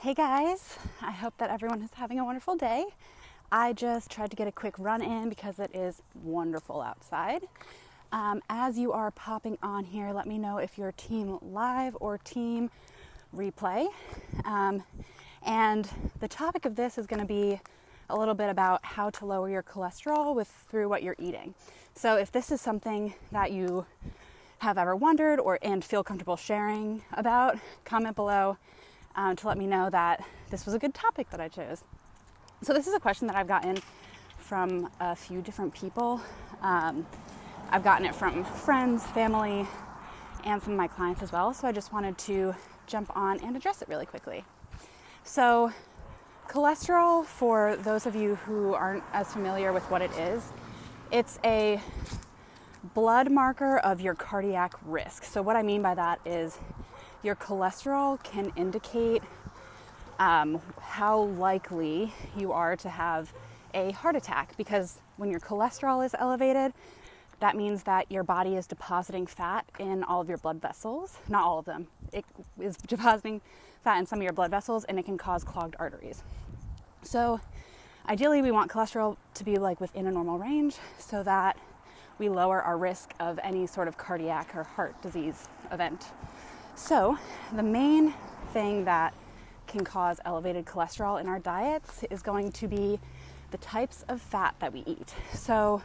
Hey guys, I hope that everyone is having a wonderful day. I just tried to get a quick run in because it is wonderful outside. As you are popping on here, let me know if you're team live or team replay. And the topic of this is going to be a little bit about how to lower your cholesterol through what you're eating. So if this is something that you have ever wondered and feel comfortable sharing about, comment below to let me know that this was a good topic that I chose. So this is a question that I've gotten from a few different people. I've gotten it from friends, family, and some of my clients as well. So I just wanted to jump on and address it really quickly. So cholesterol, for those of you who aren't as familiar with what it is, it's a blood marker of your cardiac risk. So what I mean by that is your cholesterol can indicate how likely you are to have a heart attack, because when your cholesterol is elevated, that means that your body is depositing fat in all of your blood vessels. Not all of them. It is depositing fat in some of your blood vessels, and it can cause clogged arteries. So ideally, we want cholesterol to be within a normal range so that we lower our risk of any sort of cardiac or heart disease event. So the main thing that can cause elevated cholesterol in our diets is going to be the types of fat that we eat. So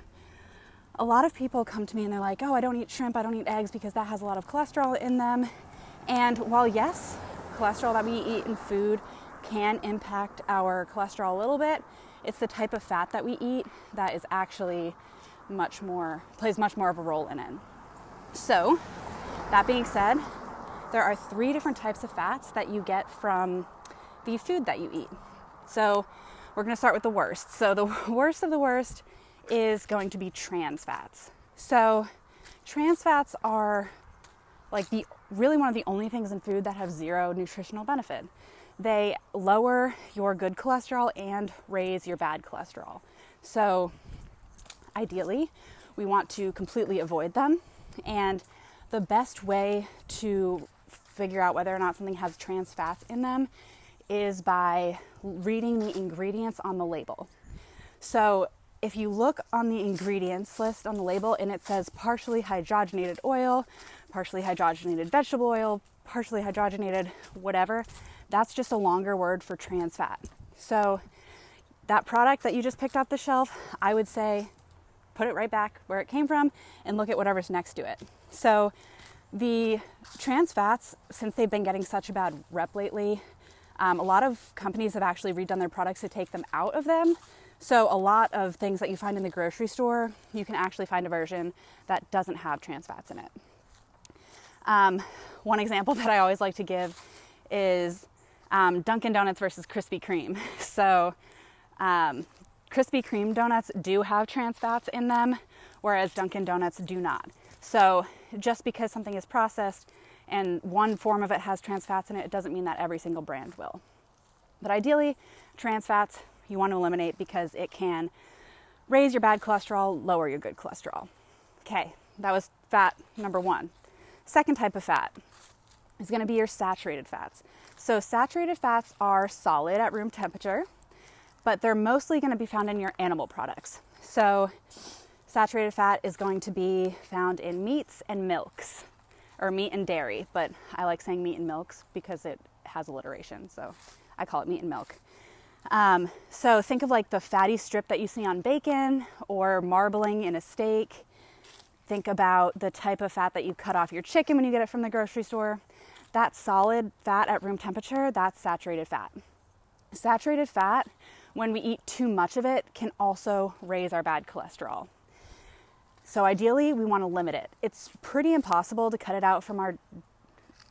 a lot of people come to me and they're like, oh, I don't eat shrimp, I don't eat eggs because that has a lot of cholesterol in them. And while yes, cholesterol that we eat in food can impact our cholesterol a little bit, it's the type of fat that we eat that is actually plays much more of a role in it. So that being said, there are 3 different types of fats that you get from the food that you eat. So we're going to start with the worst. So the worst of the worst is going to be trans fats. So trans fats are really one of the only things in food that have zero nutritional benefit. They lower your good cholesterol and raise your bad cholesterol. So ideally, we want to completely avoid them. And the best way to figure out whether or not something has trans fats in them is by reading the ingredients on the label. So if you look on the ingredients list on the label and it says partially hydrogenated oil, partially hydrogenated vegetable oil, partially hydrogenated whatever, that's just a longer word for trans fat. So that product that you just picked off the shelf, I would say put it right back where it came from and look at whatever's next to it. So the trans fats, since they've been getting such a bad rep lately, a lot of companies have actually redone their products to take them out of them. So a lot of things that you find in the grocery store, you can actually find a version that doesn't have trans fats in it. One example that I always like to give is Dunkin' Donuts versus Krispy Kreme. So Krispy Kreme donuts do have trans fats in them, whereas Dunkin' Donuts do not. So just because something is processed and one form of it has trans fats in it, it doesn't mean that every single brand will. But ideally, trans fats you want to eliminate because it can raise your bad cholesterol, lower your good cholesterol. Okay, that was fat number 1. Second type of fat is going to be your saturated fats. So saturated fats are solid at room temperature, but they're mostly going to be found in your animal products. So saturated fat is going to be found in meats and milks, or meat and dairy, but I like saying meat and milks because it has alliteration, so I call it meat and milk. So think of the fatty strip that you see on bacon or marbling in a steak. Think about the type of fat that you cut off your chicken when you get it from the grocery store. That solid fat at room temperature, that's saturated fat. Saturated fat, when we eat too much of it, can also raise our bad cholesterol. So ideally, we want to limit it. It's pretty impossible to cut it out from our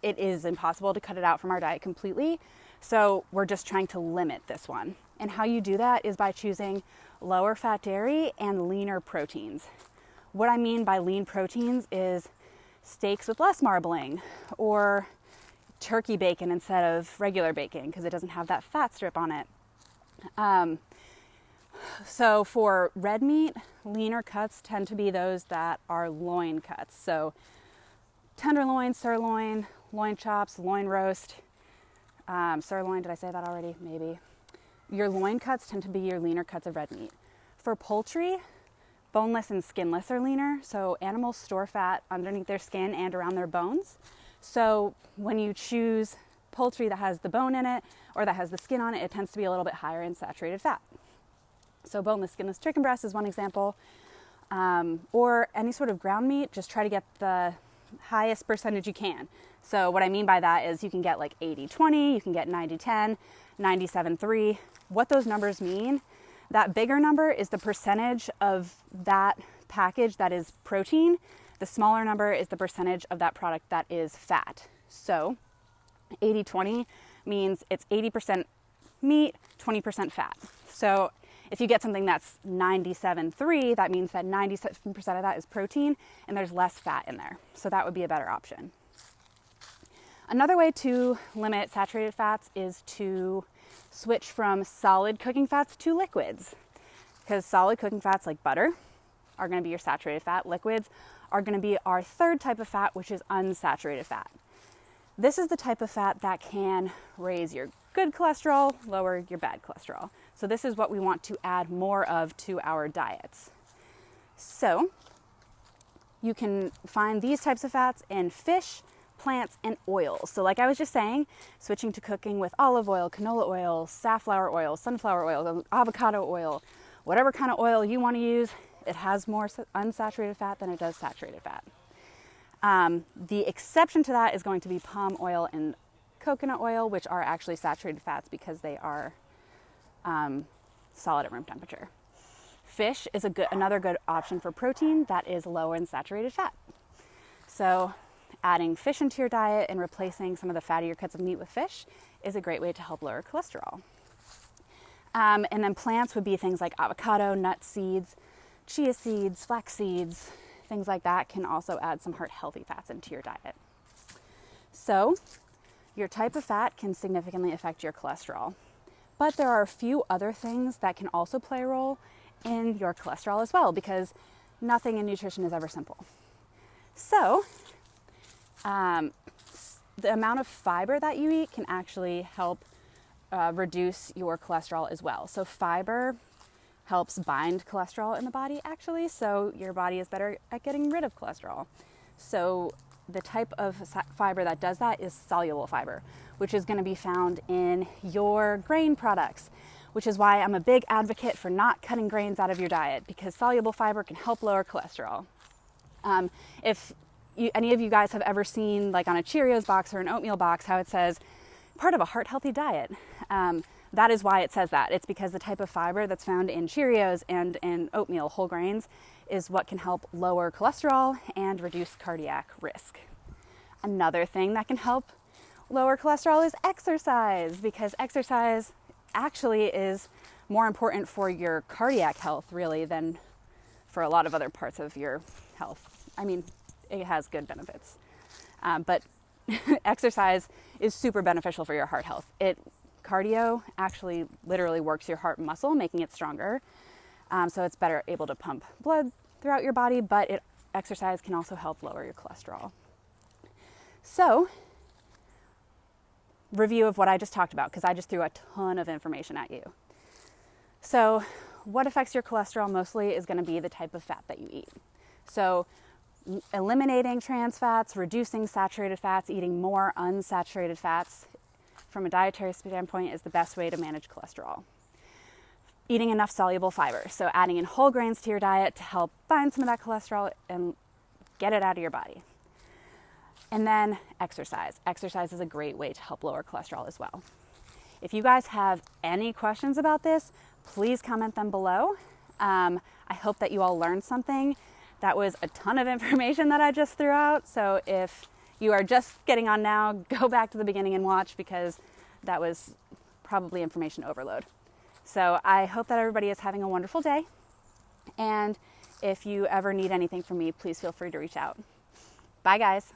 diet completely. So we're just trying to limit this one. And how you do that is by choosing lower fat dairy and leaner proteins. What I mean by lean proteins is steaks with less marbling, or turkey bacon instead of regular bacon because it doesn't have that fat strip on it. So for red meat, leaner cuts tend to be those that are loin cuts. So tenderloin, sirloin, loin chops, loin roast, Sirloin, did I say that already? Maybe. Your loin cuts tend to be your leaner cuts of red meat. For poultry, boneless and skinless are leaner. So animals store fat underneath their skin and around their bones. So when you choose poultry that has the bone in it or that has the skin on it, it tends to be a little bit higher in saturated fat. So boneless, skinless chicken breast is one example. Or any sort of ground meat, just try to get the highest percentage you can. So what I mean by that is you can get like 80-20, you can get 90-10, 97-3. What those numbers mean, that bigger number is the percentage of that package that is protein. The smaller number is the percentage of that product that is fat. So 80-20 means it's 80% meat, 20% fat. So if you get something that's 97-3, that means that 97% of that is protein and there's less fat in there. So that would be a better option. Another way to limit saturated fats is to switch from solid cooking fats to liquids, because solid cooking fats like butter are going to be your saturated fat. Liquids are going to be our third type of fat, which is unsaturated fat. This is the type of fat that can raise your good cholesterol, lower your bad cholesterol. So this is what we want to add more of to our diets. So you can find these types of fats in fish, plants, and oils. So like I was just saying, switching to cooking with olive oil, canola oil, safflower oil, sunflower oil, avocado oil, whatever kind of oil you want to use, it has more unsaturated fat than it does saturated fat. The exception to that is going to be palm oil and coconut oil, which are actually saturated fats because they are solid at room temperature. Fish is another good option for protein that is low in saturated fat. So adding fish into your diet and replacing some of the fattier cuts of meat with fish is a great way to help lower cholesterol. And then plants would be things like avocado, nut seeds, chia seeds, flax seeds, things like that can also add some heart-healthy fats into your diet. So your type of fat can significantly affect your cholesterol. But there are a few other things that can also play a role in your cholesterol as well, because nothing in nutrition is ever simple. So the amount of fiber that you eat can actually help reduce your cholesterol as well. So fiber helps bind cholesterol in the body actually, so your body is better at getting rid of cholesterol. So the type of fiber that does that is soluble fiber, which is going to be found in your grain products, which is why I'm a big advocate for not cutting grains out of your diet, because soluble fiber can help lower cholesterol. If any of you guys have ever seen, like on a Cheerios box or an oatmeal box, how it says part of a heart-healthy diet, that is why it says that. It's because the type of fiber that's found in Cheerios and in oatmeal, whole grains, is what can help lower cholesterol and reduce cardiac risk. Another thing that can help lower cholesterol is exercise, because exercise actually is more important for your cardiac health really than for a lot of other parts of your health. I mean, it has good benefits, but exercise is super beneficial for your heart health. Cardio actually literally works your heart muscle, making it stronger. So it's better able to pump blood throughout your body, but exercise can also help lower your cholesterol. So, review of what I just talked about, because I just threw a ton of information at you. So, what affects your cholesterol mostly is going to be the type of fat that you eat. So, eliminating trans fats, reducing saturated fats, eating more unsaturated fats from a dietary standpoint is the best way to manage cholesterol. Eating enough soluble fiber, so adding in whole grains to your diet to help bind some of that cholesterol and get it out of your body. And then exercise. Exercise is a great way to help lower cholesterol as well. If you guys have any questions about this, please comment them below. I hope that you all learned something. That was a ton of information that I just threw out. So if you are just getting on now, go back to the beginning and watch, because that was probably information overload. So I hope that everybody is having a wonderful day. And if you ever need anything from me, please feel free to reach out. Bye, guys.